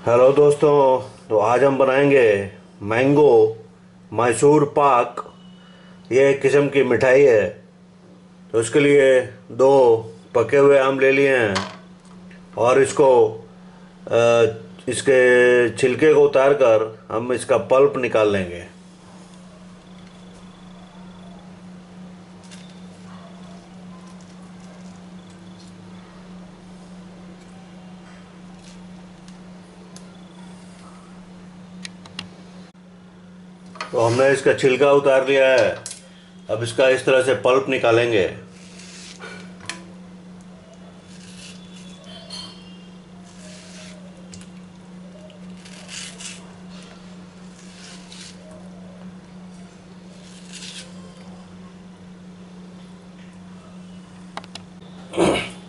Hello दोस्तों। तो आज हम बनाएंगे मैंगो मैसूर पाक। ये एक किस्म की मिठाई है। तो इसके लिए दो पके हुए आम ले लिए हैं और इसको इसके छिलके को उतार कर हम इसका पल्प निकाल लेंगे। तो हमने इसका छिलका उतार लिया है। अब इसका इस तरह से पल्प निकालेंगे।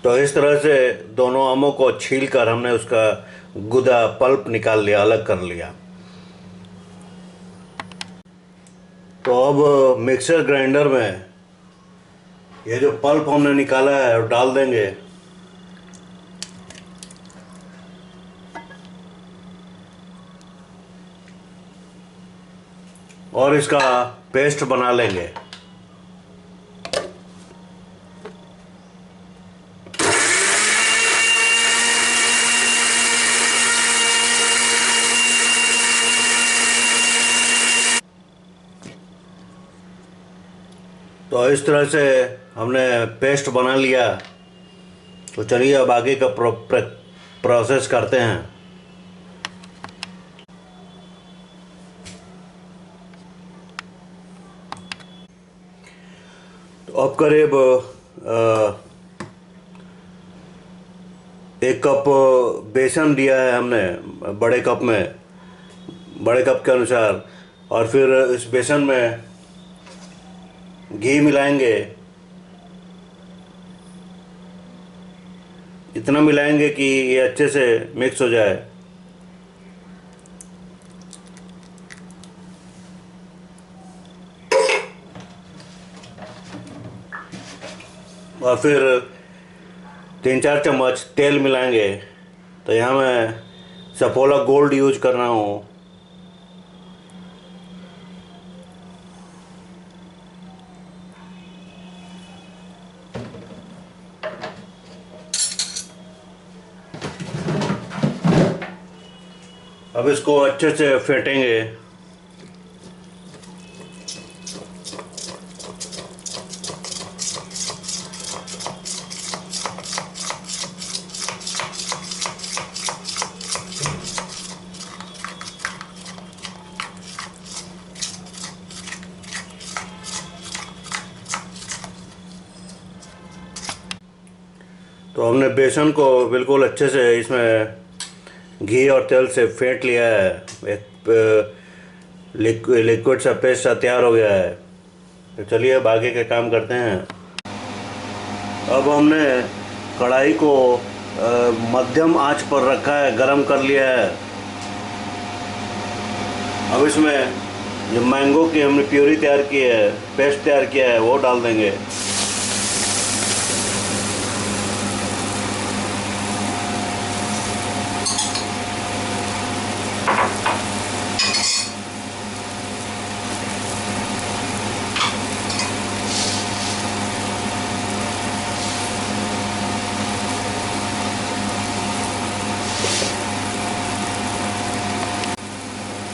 तो इस तरह से दोनों आमों को छील कर हमने उसका गुदा पल्प निकाल लिया, अलग कर लिया। तो अब मिक्सर ग्राइंडर में ये जो पल्प हमने निकाला है वो डाल देंगे और इसका पेस्ट बना लेंगे। तो इस तरह से हमने पेस्ट बना लिया। तो चलिए अब आगे का प्रोसेस करते हैं। तो अब करीब 1 कप बेसन दिया है हमने, बड़े कप में, बड़े कप के अनुसार। और फिर इस बेसन में घी मिलाएंगे। इतना मिलाएंगे कि ये अच्छे से मिक्स हो जाए। और फिर 3-4 चम्मच तेल मिलाएंगे। तो यहाँ मैं सफोला गोल्ड यूज कर रहा हूँ। अब इसको अच्छे से फेंटेंगे। तो हमने बेसन को बिल्कुल अच्छे से इसमें घी और तेल से फेंट लिया है। एक लिक्विड सा पेस्ट सा तैयार हो गया है। तो चलिए अब आगे के काम करते हैं। अब हमने कढ़ाई को मध्यम आंच पर रखा है, गरम कर लिया है। अब इसमें जो मैंगो की हमने प्यूरी तैयार की है, पेस्ट तैयार किया है, वो डाल देंगे।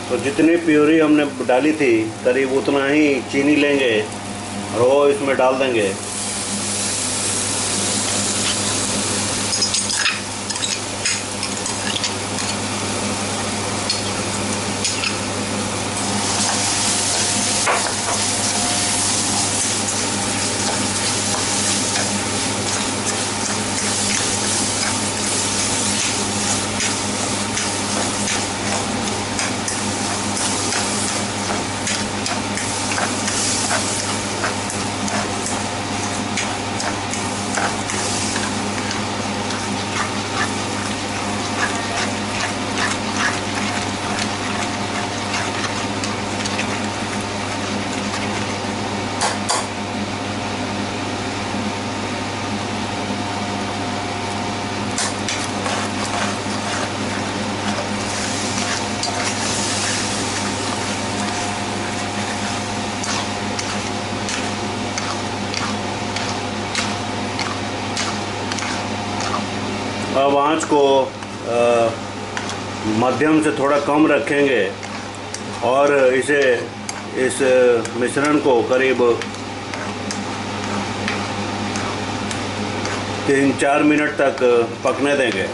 तो जितनी प्यूरी हमने डाली थी करीब उतना ही चीनी लेंगे और वो इसमें डाल देंगे। अब आंच को मध्यम से थोड़ा कम रखेंगे और इस मिश्रण को करीब 3-4 मिनट तक पकने देंगे।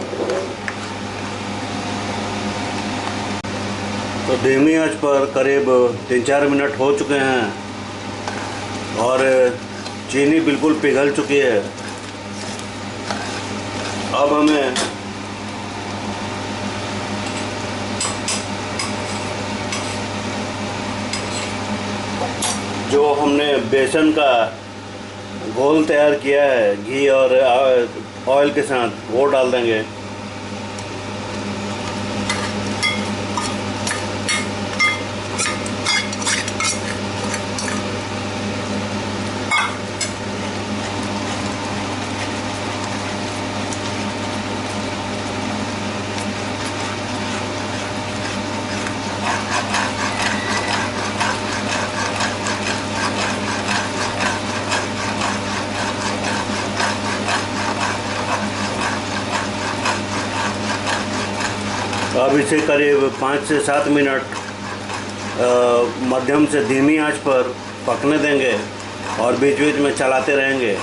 तो धीमी आंच पर करीब 3-4 मिनट हो चुके हैं और चीनी बिल्कुल पिघल चुकी है। अब हमें जो हमने बेसन का घोल तैयार किया है घी और ऑयल के साथ, वो डाल देंगे। अब इसे करीब 5 से 7 मिनट मध्यम से धीमी आंच पर पकने देंगे और बीच बीच में चलाते रहेंगे।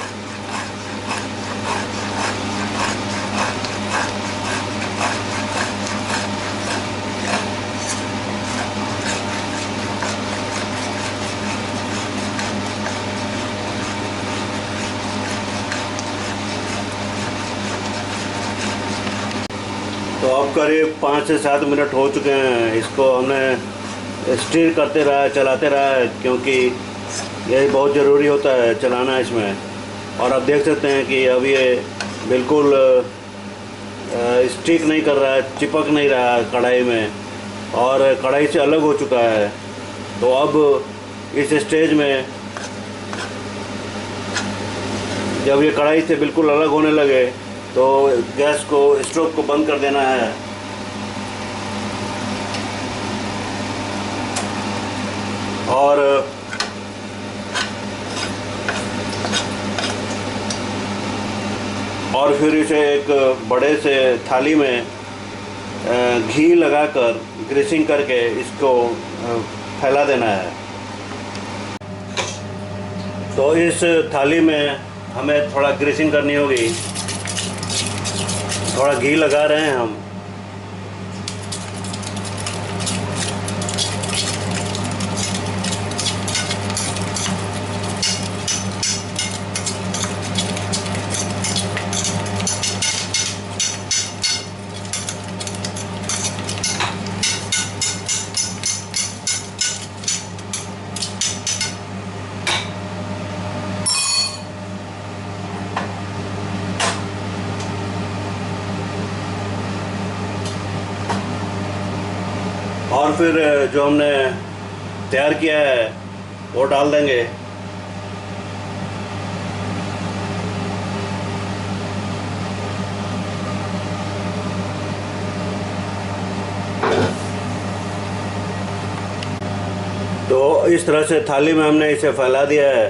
तो अब करीब 5 से 7 मिनट हो चुके हैं। इसको हमने स्टीर करते रहा, चलाते रहा है, क्योंकि यही बहुत ज़रूरी होता है चलाना इसमें। और आप देख सकते हैं कि अब ये बिल्कुल स्टिक नहीं कर रहा है, चिपक नहीं रहा है कढ़ाई में और कढ़ाई से अलग हो चुका है। तो अब इस स्टेज में जब ये कढ़ाई से बिल्कुल अलग होने लगे तो गैस को, स्टोव को बंद कर देना है। और फिर इसे एक बड़े से थाली में घी लगाकर ग्रीसिंग करके इसको फैला देना है। तो इस थाली में हमें थोड़ा ग्रीसिंग करनी होगी। थोड़ा घी लगा रहे हैं हम। और फिर जो हमने तैयार किया है वो डाल देंगे। तो इस तरह से थाली में हमने इसे फैला दिया है।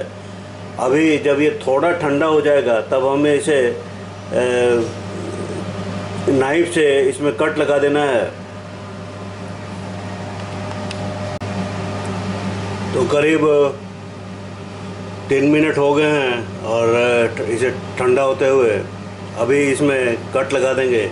अभी जब ये थोड़ा ठंडा हो जाएगा तब हमें इसे नाइफ से इसमें कट लगा देना है। तो करीब 3 मिनट हो गए हैं और इसे ठंडा होते हुए अभी इसमें कट लगा देंगे।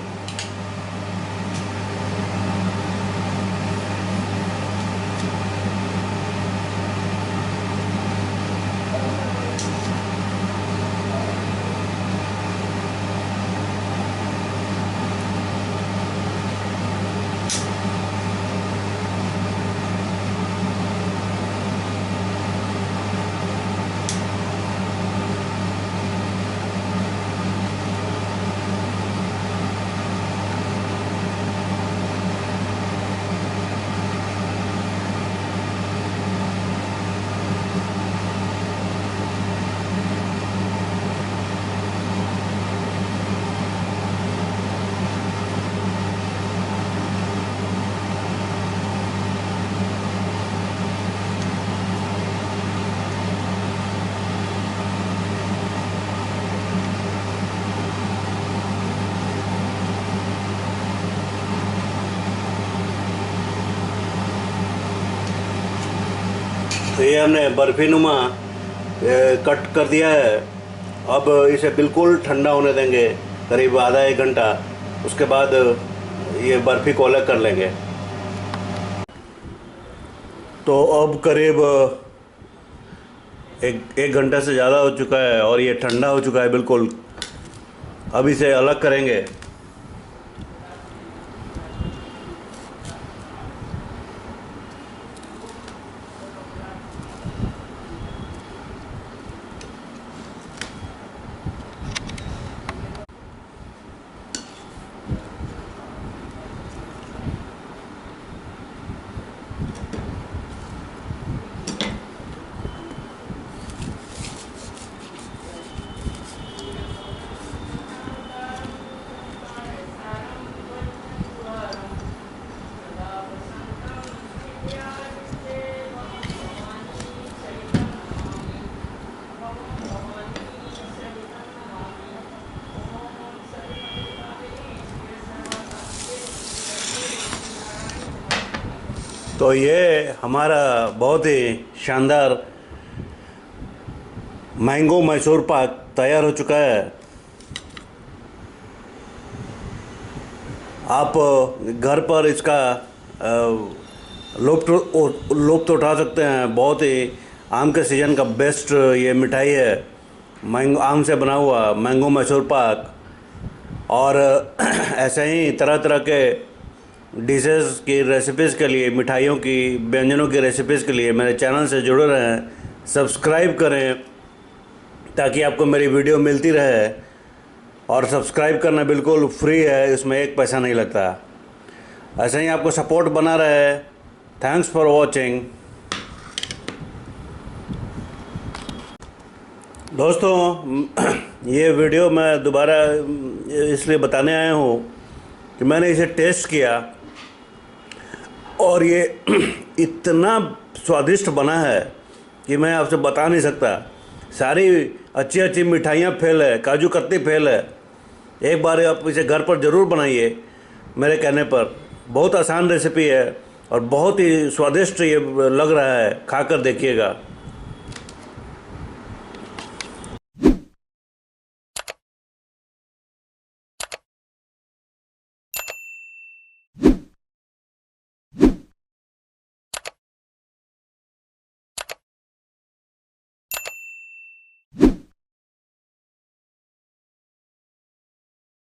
तो ये हमने बर्फीनुमा कट कर दिया है। अब इसे बिल्कुल ठंडा होने देंगे, करीब आधा एक घंटा। उसके बाद ये बर्फ़ी को अलग कर लेंगे। तो अब करीब एक घंटा से ज़्यादा हो चुका है और ये ठंडा हो चुका है बिल्कुल। अब इसे अलग करेंगे। तो ये हमारा बहुत ही शानदार मैंगो मैसूर पाक तैयार हो चुका है। आप घर पर इसका लुत्फ़ उठा सकते हैं। बहुत ही आम के सीज़न का बेस्ट ये मिठाई है, मैंगो आम से बना हुआ मैंगो मैसूर पाक। और ऐसे ही तरह तरह के डिशेज़ की रेसिपीज़ के लिए, मिठाइयों की, व्यंजनों की रेसिपीज़ के लिए मेरे चैनल से जुड़े रहें, सब्सक्राइब करें ताकि आपको मेरी वीडियो मिलती रहे। और सब्सक्राइब करना बिल्कुल फ्री है, इसमें एक पैसा नहीं लगता। ऐसे ही आपको सपोर्ट बना रहे। Thanks for watching. दोस्तों, ये वीडियो मैं दोबारा इसलिए बताने आया हूँ कि मैंने इसे टेस्ट किया और ये इतना स्वादिष्ट बना है कि मैं आपसे बता नहीं सकता। सारी अच्छी अच्छी मिठाइयाँ फेल है, काजू कतली फेल है। एक बार आप इसे घर पर ज़रूर बनाइए मेरे कहने पर। बहुत आसान रेसिपी है और बहुत ही स्वादिष्ट ये लग रहा है, खाकर देखिएगा।